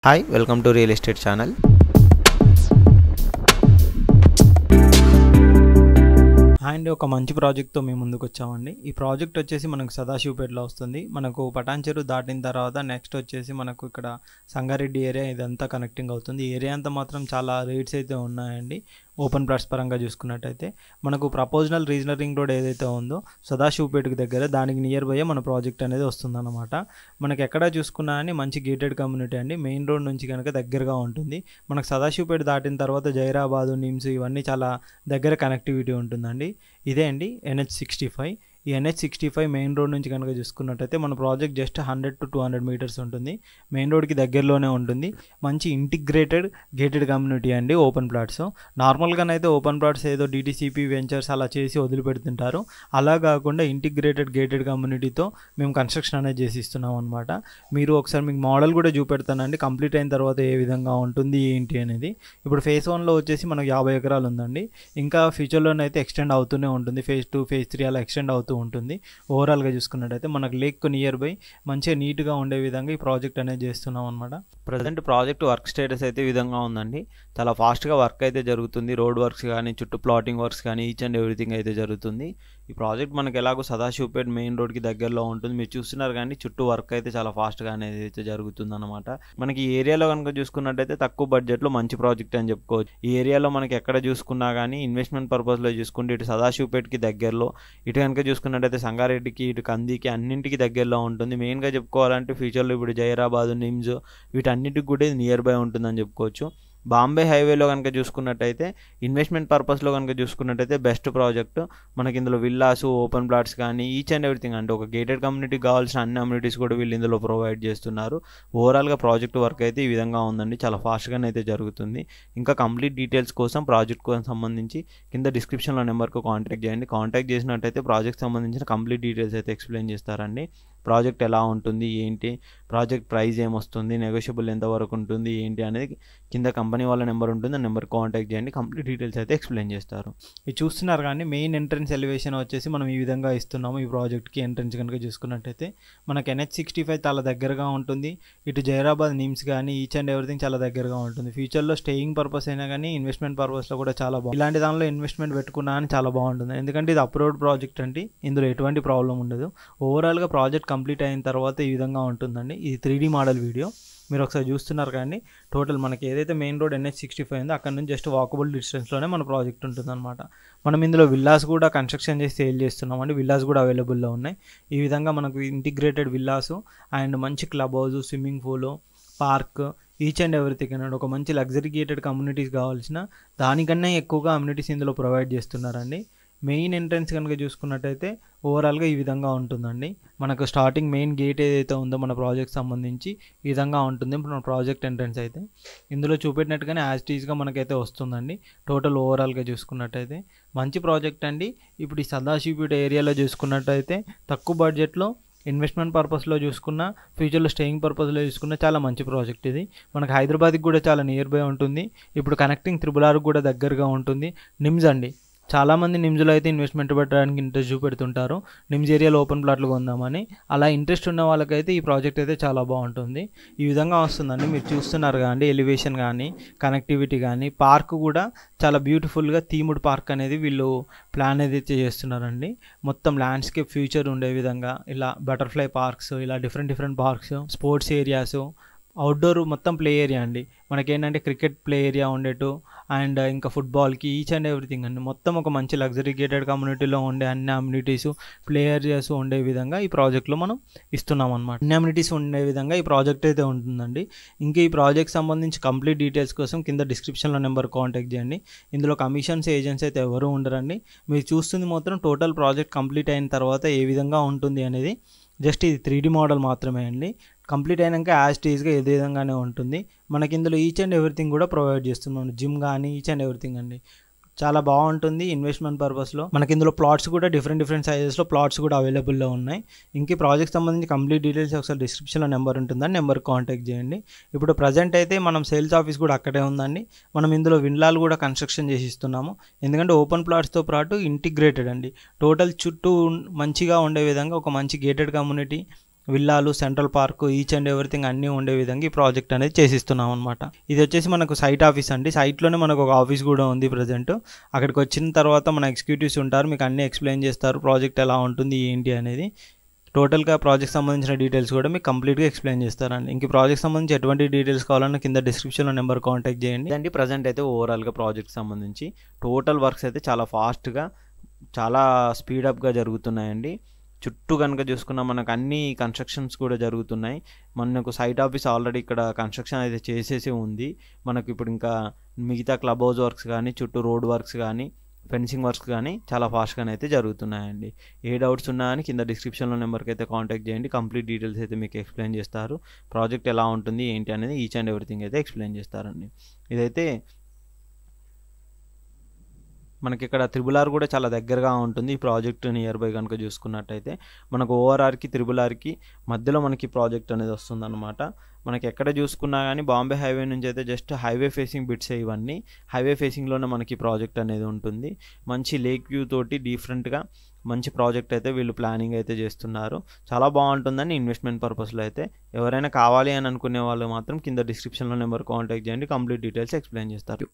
Hi, welcome to Real Estate Channel. And ఒక మంచి ప్రాజెక్ట్తో మేము ముందుకు వచ్చామండి. ఈ ప్రాజెక్ట్ వచ్చేసి మనకు సదాశివపేటలో వస్తుంది. మనకు పటాన్చెరు దాటిన తర్వాత నెక్స్ట్ వచ్చేసి మనకు ఇక్కడ సంగారెడ్డి ఏరియా ఇదంతా కనెక్టింగ్ అవుతుంది. ఈ ఏరియా అంతా మాత్రం చాలా రేట్స్ అయితే ఉన్నాయండి. ఓపెన్ ప్లాట్స్ పరంగా చూసుకున్నట్టయితే మనకు ప్రపోజనల్ రీజనల్ రింగ్ రోడ్ ఏదైతే ఉందో సదాశివపేటకు దగ్గర దానికి నియర్ బై మన ప్రాజెక్ట్ అనేది వస్తుందన్నమాట. మనకి ఎక్కడ చూసుకున్నా అని మంచి గేటెడ్ కమ్యూనిటీ అండి. మెయిన్ రోడ్ నుంచి కనుక దగ్గరగా ఉంటుంది. మనకు సదాశివపేట దాటిన తర్వాత జైరాబాదు, నిమ్స్ ఇవన్నీ చాలా దగ్గర కనెక్టివిటీ ఉంటుందండి. ఇదే అండి NH65. ఈ NH65 మెయిన్ రోడ్ నుంచి కనుక చూసుకున్నట్టయితే మన ప్రాజెక్ట్ జస్ట్ 100 to 200 మీటర్స్ ఉంటుంది. మెయిన్ రోడ్కి దగ్గరలోనే ఉంటుంది. మంచి ఇంటిగ్రేటెడ్ గేటెడ్ కమ్యూనిటీ అండి. ఓపెన్ ప్లాట్స్ నార్మల్గానైతే ఓపెన్ ప్లాట్స్ ఏదో DTCP వెంచర్స్ అలా చేసి వదిలిపెడుతుంటారు. అలా కాకుండా ఇంటిగ్రేటెడ్ గేటెడ్ కమ్యూనిటీతో మేము కన్స్ట్రక్షన్ అనేది చేసి ఇస్తున్నాం అనమాట. మీరు ఒకసారి మీకు మోడల్ కూడా చూపెడతానండి. కంప్లీట్ అయిన తర్వాత ఏ విధంగా ఉంటుంది ఏంటి అనేది. ఇప్పుడు ఫేజ్ 1లో వచ్చేసి మనకు 50 ఎకరాలు ఉందండి. ఇంకా ఫ్యూచర్లోనైతే ఎక్స్టెండ్ అవుతూనే ఉంటుంది. ఫేజ్ 2, ఫేజ్ 3 అలా ఎక్స్టెండ్ అవుతూ ఉంటుంది. ఓవరాల్గా చూసుకున్నట్టయితే మనకు లేక్ నియర్ బై మంచిగా నీట్గా ఉండే విధంగా ఈ ప్రాజెక్ట్ అనేది చేస్తున్నాం అనమాట. ప్రజెంట్ ప్రాజెక్ట్ వర్క్ స్టేటస్ అయితే ఈ విధంగా ఉందండి. చాలా ఫాస్ట్గా వర్క్ అయితే జరుగుతుంది. రోడ్ వర్క్స్ కానీ, చుట్టూ ప్లాటింగ్ వర్క్స్ కానీ, ఈచ్ అండ్ ఎవ్రీథింగ్ అయితే జరుగుతుంది. ఈ ప్రాజెక్ట్ మనకు ఎలాగో సదాశివపేట మెయిన్ రోడ్కి దగ్గరలో ఉంటుంది. మీరు చూస్తున్నారు కానీ చుట్టూ వర్క్ అయితే చాలా ఫాస్ట్గా అనేది అయితే జరుగుతుంది అనమాట. మనకి ఈ ఏరియాలో కనుక చూసుకున్నట్టయితే తక్కువ బడ్జెట్లో మంచి ప్రాజెక్ట్ అని చెప్పుకోవచ్చు. ఈ ఏరియాలో మనకి ఎక్కడ చూసుకున్నా కానీ ఇన్వెస్ట్మెంట్ పర్పస్లో చూసుకుంటే ఇటు సదాశివపేటకి దగ్గరలో, ఇటు కనుక చూసుకున్నట్టయితే సంగారెడ్డికి, ఇటు కందికి అన్నింటికి దగ్గరలో ఉంటుంది. మెయిన్గా చెప్పుకోవాలంటే ఫ్యూచర్లో ఇప్పుడు జైరాబాదు, నిమ్స్ వీటన్నిటికి కూడా నియర్ బై ఉంటుందని చెప్పుకోవచ్చు. బాంబే హైవేలో కనుక చూసుకున్నట్టయితే ఇన్వెస్ట్మెంట్ పర్పస్లో కనుక చూసుకున్నట్టయితే బెస్ట్ ప్రాజెక్ట్. మనకి ఇందులో విల్లాస్, ఓపెన్ ప్లాట్స్ కానీ ఈచ్ అండ్ ఎవ్రీథింగ్ అంటే ఒక గేటెడ్ కమ్యూనిటీకి కావాల్సిన అన్ని అమ్యూనిటీస్ కూడా వీళ్ళు ఇందులో ప్రొవైడ్ చేస్తున్నారు. ఓవరాల్గా ప్రాజెక్ట్ వర్క్ అయితే ఈ విధంగా ఉందండి. చాలా ఫాస్ట్గానే అయితే జరుగుతుంది. ఇంకా కంప్లీట్ డీటెయిల్స్ కోసం ప్రాజెక్ట్ కోసం సంబంధించి కింద డిస్క్రిప్షన్లో నెంబర్కు కాంటాక్ట్ చేయండి. కాంటాక్ట్ చేసినట్టయితే ప్రాజెక్ట్ సంబంధించిన కంప్లీట్ డీటెయిల్స్ అయితే ఎక్స్ప్లెయిన్ చేస్తారండి. ప్రాజెక్ట్ ఎలా ఉంటుంది ఏంటి, ప్రాజెక్ట్ ప్రైస్ ఏమొస్తుంది, నెగోషియబుల్ ఎంతవరకు ఉంటుంది ఏంటి అనేది కింద కంపెనీ వాళ్ళ నెంబర్ ఉంటుంది. ఆ నెంబర్ కాంటాక్ట్ చేయండి. కంప్లీట్ డీటెయిల్స్ అయితే ఎక్స్ప్లెయిన్ చేస్తారు. ఇది చూస్తున్నారు కానీ మెయిన్ ఎంట్రన్స్ ఎలివేషన్ వచ్చేసి మనం ఈ విధంగా ఇస్తున్నాము. ఈ ప్రాజెక్ట్కి ఎంట్రన్స్ కనుక చూసుకున్నట్టయితే మనకు NH65 చాలా దగ్గరగా ఉంటుంది. ఇటు జైరాబాద్, నిమ్స్ కానీ ఈచ్ అండ్ ఎవ్రీథింగ్ చాలా దగ్గరగా ఉంటుంది. ఫ్యూచర్లో స్టేయింగ్ పర్పస్ అయినా కానీ ఇన్వెస్ట్మెంట్ పర్పస్లో కూడా చాలా బాగుంది. ఇలాంటి దానిలో ఇన్వెస్ట్మెంట్ పెట్టుకున్నా అని చాలా బాగుంటుంది. ఎందుకంటే ఇది అప్రోడ్ ప్రాజెక్ట్ అండి. ఇందులో ఎటువంటి ప్రాబ్లం ఉండదు. ఓవరాల్గా ప్రాజెక్ట్ కంప్లీట్ అయిన తర్వాత ఈ విధంగా ఉంటుందండి. ఇది 3D మోడల్ వీడియో మీరు ఒకసారి చూస్తున్నారు కానీ టోటల్ మనకి ఏదైతే మెయిన్ రోడ్ NH65 ఉందో అక్కడ నుంచి జస్ట్ వాకబుల్ డిస్టెన్స్లోనే మన ప్రాజెక్ట్ ఉంటుందన్నమాట. మనం ఇందులో విల్లాస్ కూడా కన్స్ట్రక్షన్ చేసి సేల్ చేస్తున్నామండి. విల్లాస్ కూడా అవైలబుల్లో ఉన్నాయి. ఈ విధంగా మనకు ఇంటిగ్రేటెడ్ విల్లాస్ అండ్ మంచి club house, swimming pool, park each and everything అన్నాడు. ఒక మంచి లగ్జరీ గేటెడ్ కమ్యూనిటీస్ కావాల్సిన దానికన్నా ఎక్కువగా అమ్యూనిటీస్ ఇందులో ప్రొవైడ్ చేస్తున్నారండి. మెయిన్ ఎంట్రన్స్ కనుక చూసుకున్నట్టయితే ఓవరాల్గా ఈ విధంగా ఉంటుందండి. మనకు స్టార్టింగ్ మెయిన్ గేట్ ఏదైతే ఉందో మన ప్రాజెక్ట్ సంబంధించి ఈ విధంగా ఉంటుంది మన ప్రాజెక్ట్ ఎంట్రన్స్ అయితే. ఇందులో చూపెట్టినట్టుగానే యాజ్ ఇట్ ఈజ్గా మనకైతే వస్తుందండి. టోటల్ ఓవరాల్గా చూసుకున్నట్టయితే మంచి ప్రాజెక్ట్ అండి. ఇప్పుడు ఈ సదాశివపేట ఏరియాలో చూసుకున్నట్టయితే తక్కువ బడ్జెట్లో ఇన్వెస్ట్మెంట్ పర్పస్లో చూసుకున్న, ఫ్యూచర్లో స్టేయింగ్ పర్పస్లో చూసుకున్న చాలా మంచి ప్రాజెక్ట్ ఇది. మనకు హైదరాబాద్కి కూడా చాలా నియర్ బై ఉంటుంది. ఇప్పుడు కనెక్టింగ్ RRR కూడా దగ్గరగా ఉంటుంది. నిమ్స్ అండి, చాలామంది నిమ్స్లో అయితే ఇన్వెస్ట్మెంట్ పెట్టడానికి ఇంట్రెస్ట్ చూపెడుతుంటారు. నిమ్స్ ఏరియాలో ఓపెన్ ప్లాట్లు కొందామని. అలా ఇంట్రెస్ట్ ఉన్న వాళ్ళకైతే ఈ ప్రాజెక్ట్ అయితే చాలా బాగుంటుంది. ఈ విధంగా వస్తుందండి. మీరు చూస్తున్నారు కానీ ఎలివేషన్ కానీ, కనెక్టివిటీ కానీ, పార్క్ కూడా చాలా బ్యూటిఫుల్గా థీమ్డ్ పార్క్ అనేది వీళ్ళు ప్లాన్ ఏదైతే చేస్తున్నారండి. మొత్తం ల్యాండ్స్కేప్ ఫ్యూచర్ ఉండే విధంగా ఇలా బటర్ఫ్లై పార్క్స్, ఇలా different parks, sports areas, outdoor మొత్తం ప్లే ఏరియా అండి. మనకేంటంటే క్రికెట్ ప్లే ఏరియా ఉండేటు అండ్ ఇంకా ఫుట్బాల్కి ఈచ్ అండ్ ఎవ్రీథింగ్ అండి. మొత్తం ఒక మంచి లగ్జరీ గేటెడ్ కమ్యూనిటీలో ఉండే అన్ని అమ్యూనిటీస్, ప్లే ఏరియాస్ ఉండే విధంగా ఈ ప్రాజెక్ట్లో మనం ఇస్తున్నాం అనమాట. అన్ని అమ్యూనిటీస్ ఉండే విధంగా ఈ ప్రాజెక్ట్ అయితే ఉంటుందండి. ఇంకా ఈ ప్రాజెక్ట్ సంబంధించి కంప్లీట్ డీటెయిల్స్ కోసం కింద డిస్క్రిప్షన్లో నెంబర్ కాంటాక్ట్ చేయండి. ఇందులో కమిషన్స్, ఏజెంట్స్ అయితే ఎవరు ఉండరండి. మీరు చూస్తుంది మాత్రం టోటల్ ప్రాజెక్ట్ కంప్లీట్ అయిన తర్వాత ఏ విధంగా ఉంటుంది అనేది. జస్ట్ ఇది 3D మోడల్ మాత్రమే అండి. కంప్లీట్ అయినాక యాజ్ ఇట్ ఈజ్గా ఏ విధంగానే ఉంటుంది. మనకి ఇందులో ఈచ్ అండ్ ఎవ్రీథింగ్ కూడా ప్రొవైడ్ చేస్తున్నాం. జిమ్ కానీ ఈచ్ అండ్ ఎవ్రీథింగ్ అండి. చాలా బాగుంటుంది ఇన్వెస్ట్మెంట్ పర్పస్లో. మనకి ఇందులో ప్లాట్స్ కూడా డిఫరెంట్ సైజెస్లో ప్లాట్స్ కూడా అవైలబుల్లో ఉన్నాయి. ఇంక ఈ ప్రాజెక్ట్ సంబంధించి కంప్లీట్ డీటెయిల్స్ ఒకసారి డిస్క్రిప్షన్లో నెంబర్ ఉంటుందని నెంబర్ కాంటాక్ట్ చేయండి. ఇప్పుడు ప్రజెంట్ అయితే మనం సేల్స్ ఆఫీస్ కూడా అక్కడే ఉందండి. మనం ఇందులో విల్లాలు కూడా కన్స్ట్రక్షన్ చేసి ఇస్తున్నాము. ఎందుకంటే ఓపెన్ ప్లాట్స్తో పాటు ఇంటిగ్రేటెడ్ అండి. టోటల్ చుట్టూ మంచిగా ఉండే విధంగా ఒక మంచి గేటెడ్ కమ్యూనిటీ విల్లాలు, central park, each and everything అన్నీ ఉండే విధంగా ఈ ప్రాజెక్ట్ అనేది చేసిస్తున్నాం అనమాట. ఇది వచ్చేసి మనకు సైట్ ఆఫీస్ అండి. సైట్లోనే మనకు ఒక ఆఫీస్ కూడా ఉంది ప్రజెంట్. అక్కడికి వచ్చిన తర్వాత మన ఎగ్జిక్యూటివ్స్ ఉంటారు, మీకు అన్నీ ఎక్స్ప్లెయిన్ చేస్తారు, ప్రాజెక్ట్ ఎలా ఉంటుంది ఏంటి అనేది. టోటల్గా ప్రాజెక్ట్ సంబంధించిన డీటెయిల్స్ కూడా మీకు కంప్లీట్గా ఎక్స్ప్లెయిన్ చేస్తారండి. ఇంక ప్రాజెక్ట్ సంబంధించి ఎటువంటి డీటెయిల్స్ కావాలన్నా కింద డిస్క్రిప్షన్లో నెంబర్ కాంటాక్ట్ చేయండి. ఇదండి ప్రజెంట్ అయితే ఓవరాల్గా ప్రాజెక్ట్ సంబంధించి టోటల్ వర్క్స్ అయితే చాలా ఫాస్ట్గా, చాలా స్పీడప్గా జరుగుతున్నాయండి. చుట్టూ కనుక చూసుకున్నా మనకు అన్ని కన్స్ట్రక్షన్స్ కూడా జరుగుతున్నాయి. మనకు సైట్ ఆఫీస్ ఆల్రెడీ ఇక్కడ కన్స్ట్రక్షన్ అయితే చేసేసి ఉంది. మనకు ఇప్పుడు ఇంకా మిగతా క్లబ్ హౌస్ వర్క్స్ కానీ, చుట్టూ రోడ్ వర్క్స్ కానీ, ఫెన్సింగ్ వర్క్స్ కానీ చాలా ఫాస్ట్గానే అయితే జరుగుతున్నాయండి. ఏ డౌట్స్ ఉన్నా అని కింద డిస్క్రిప్షన్లో నెంబర్కి అయితే కాంటాక్ట్ చేయండి. కంప్లీట్ డీటెయిల్స్ అయితే మీకు ఎక్స్ప్లెయిన్ చేస్తారు. ప్రాజెక్ట్ ఎలా ఉంటుంది ఏంటి అనేది ఈచ్ అండ్ ఎవ్రీథింగ్ అయితే ఎక్స్ప్లెయిన్ చేస్తారండి. ఇదైతే మనకి ఇక్కడ త్రిబుల్ కూడా చాలా దగ్గరగా ఉంటుంది. ఈ ప్రాజెక్ట్ నియర్ బై కనుక చూసుకున్నట్టయితే మనకు ఓఆర్ఆర్కి త్రిబుల్ మధ్యలో మనకి ప్రాజెక్ట్ అనేది వస్తుందన్నమాట. మనకి ఎక్కడ చూసుకున్నా కానీ బాంబే హైవే నుంచి అయితే జస్ట్ హైవే ఫేసింగ్ బిట్స్ ఇవన్నీ. హైవే ఫేసింగ్లోనే మనకి ప్రాజెక్ట్ అనేది ఉంటుంది. మంచి లేక్ వ్యూ తోటి డిఫరెంట్గా మంచి ప్రాజెక్ట్ అయితే వీళ్ళు ప్లానింగ్ అయితే చేస్తున్నారు. చాలా బాగుంటుందని ఇన్వెస్ట్మెంట్ పర్పస్లో అయితే. ఎవరైనా కావాలి అని అనుకునే వాళ్ళు మాత్రం కింద డిస్క్రిప్షన్లో నెంబర్ కాంటాక్ట్ చేయండి, కంప్లీట్ డీటెయిల్స్ ఎక్స్ప్లెయిన్ చేస్తారు.